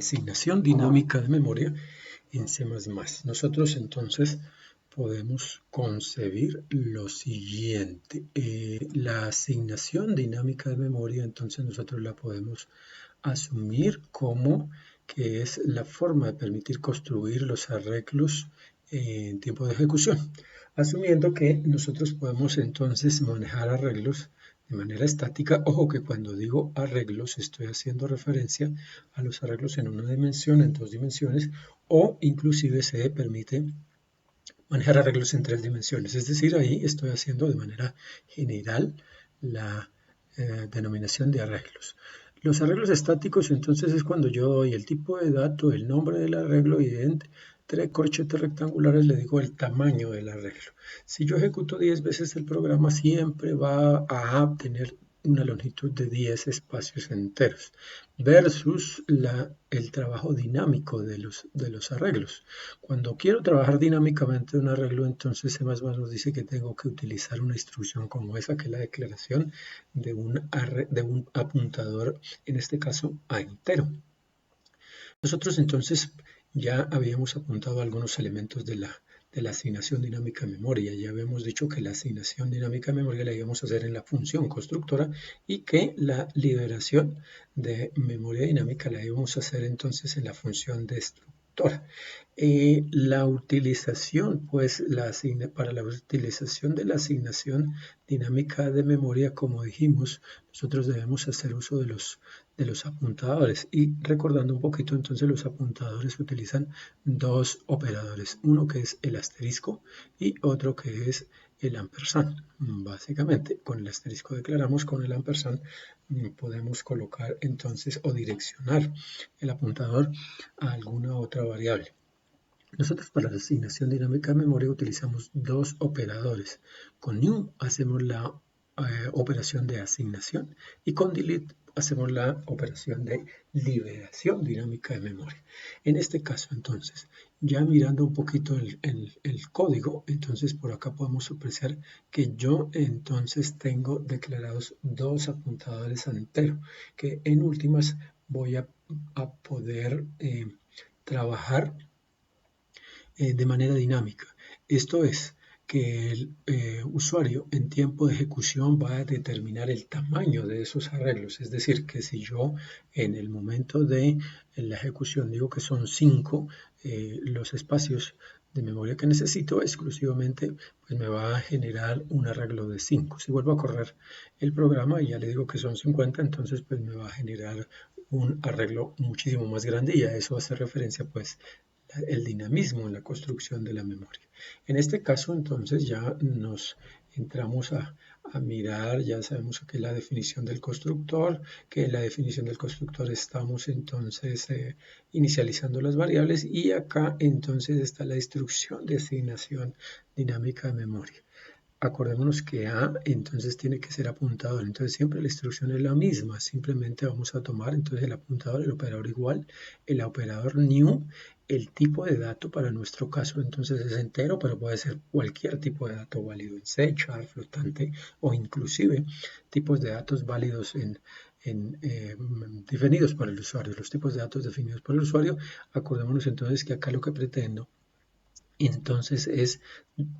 asignación dinámica de memoria en C++. Nosotros entonces podemos concebir lo siguiente. La asignación dinámica de memoria, entonces nosotros la podemos asumir como que es la forma de permitir construir los arreglos en tiempo de ejecución, asumiendo que nosotros podemos entonces manejar arreglos de manera estática. Ojo que cuando digo arreglos estoy haciendo referencia a los arreglos en una dimensión, en dos dimensiones, o inclusive se permite manejar arreglos en tres dimensiones. Es decir, ahí estoy haciendo de manera general la denominación de arreglos. Los arreglos estáticos entonces es cuando yo doy el tipo de dato, el nombre del arreglo y entre corchetes rectangulares le digo el tamaño del arreglo. Si yo ejecuto 10 veces el programa siempre va a obtener una longitud de 10 espacios enteros versus el trabajo dinámico de los arreglos. Cuando quiero trabajar dinámicamente un arreglo, entonces C++ nos dice que tengo que utilizar una instrucción como esa, que es la declaración de un apuntador, en este caso a entero. Nosotros entonces ya habíamos apuntado algunos elementos de la asignación dinámica de memoria. Ya habíamos dicho que la asignación dinámica de memoria la íbamos a hacer en la función constructora y que la liberación de memoria dinámica la íbamos a hacer entonces en la función destructora. La utilización, pues, para la utilización de la asignación dinámica de memoria, como dijimos, nosotros debemos hacer uso de los apuntadores. Y recordando un poquito, entonces los apuntadores utilizan dos operadores, uno que es el asterisco y otro que es el ampersand. Básicamente, con el asterisco declaramos, con el ampersand podemos colocar entonces o direccionar el apuntador a alguna otra variable. Nosotros para la asignación dinámica de memoria utilizamos dos operadores. Con new hacemos la operación de asignación y con delete hacemos la operación de liberación dinámica de memoria. En este caso, entonces, ya mirando un poquito el código, entonces por acá podemos apreciar que yo entonces tengo declarados dos apuntadores a entero, que en últimas voy a poder trabajar de manera dinámica. Esto es que el usuario en tiempo de ejecución va a determinar el tamaño de esos arreglos. Es decir, que si yo en el momento de la ejecución digo que son 5 los espacios de memoria que necesito, exclusivamente pues me va a generar un arreglo de 5. Si vuelvo a correr el programa y ya le digo que son 50, entonces pues me va a generar un arreglo muchísimo más grande y a eso hace referencia pues el dinamismo en la construcción de la memoria. En este caso, entonces, ya nos entramos a mirar, ya sabemos que es la definición del constructor, que en la definición del constructor estamos entonces inicializando las variables y acá entonces está la instrucción de asignación dinámica de memoria. Acordémonos que A entonces tiene que ser apuntador, entonces siempre la instrucción es la misma, simplemente vamos a tomar entonces el apuntador, el operador igual, el operador new, el tipo de dato para nuestro caso entonces es entero, pero puede ser cualquier tipo de dato válido en C, char, flotante o inclusive tipos de datos válidos definidos por el usuario. Los tipos de datos definidos por el usuario, acordémonos entonces que acá lo que pretendo entonces es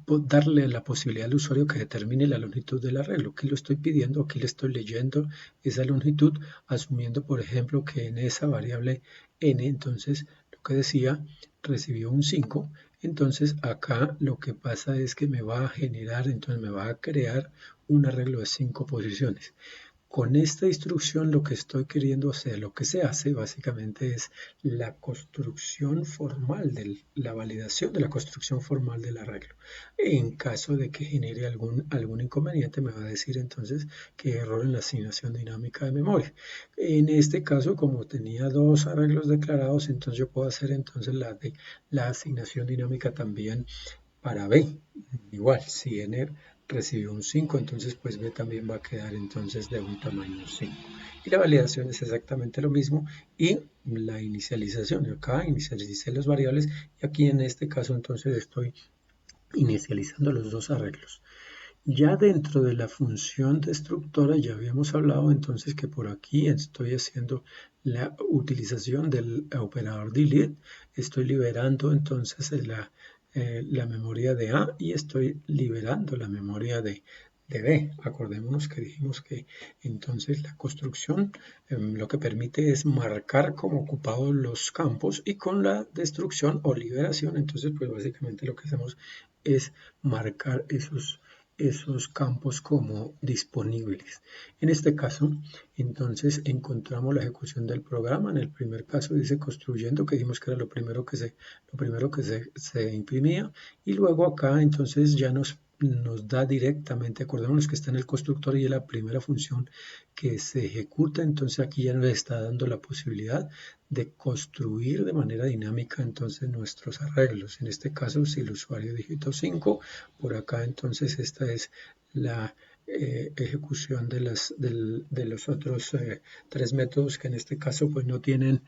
darle la posibilidad al usuario que determine la longitud del arreglo. Aquí lo estoy pidiendo, aquí le estoy leyendo esa longitud, asumiendo por ejemplo que en esa variable n, entonces lo que decía, recibió un 5, entonces acá lo que pasa es que me va a generar, entonces me va a crear un arreglo de 5 posiciones. Con esta instrucción lo que estoy queriendo hacer, lo que se hace básicamente es la construcción formal, la validación de la construcción formal del arreglo. En caso de que genere algún inconveniente, me va a decir entonces que error en la asignación dinámica de memoria. En este caso, como tenía dos arreglos declarados, entonces yo puedo hacer entonces la asignación dinámica también para B. Igual, si n recibió un 5, entonces pues B también va a quedar entonces de un tamaño 5. Y la validación es exactamente lo mismo y la inicialización. Acá inicialicé las variables y aquí en este caso entonces estoy inicializando los dos arreglos. Ya dentro de la función destructora ya habíamos hablado entonces que por aquí estoy haciendo la utilización del operador delete, estoy liberando entonces la memoria de A y estoy liberando la memoria de B. Acordémonos que dijimos que entonces la construcción lo que permite es marcar como ocupados los campos y con la destrucción o liberación entonces pues básicamente lo que hacemos es marcar esos campos como disponibles. En este caso, entonces encontramos la ejecución del programa. En el primer caso dice construyendo, que dijimos que era lo primero que se imprimía. Y luego acá entonces ya nos da directamente, acordémonos que está en el constructor y es la primera función que se ejecuta, entonces aquí ya nos está dando la posibilidad de construir de manera dinámica entonces nuestros arreglos. En este caso, si el usuario digitó 5, por acá entonces esta es la ejecución de los otros tres métodos que en este caso pues no tienen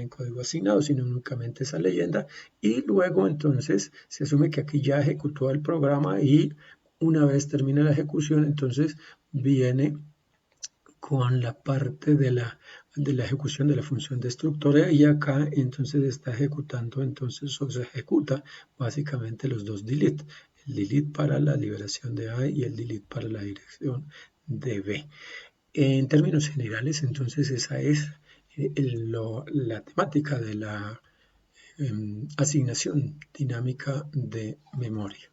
código asignado, sino únicamente esa leyenda. Y luego entonces se asume que aquí ya ejecutó el programa y una vez termina la ejecución, entonces viene con la parte de la ejecución de la función destructora y acá entonces está ejecutando, entonces o se ejecuta básicamente los dos delete, el delete para la liberación de A y el delete para la dirección de B. En términos generales, entonces esa es la temática de la asignación dinámica de memoria.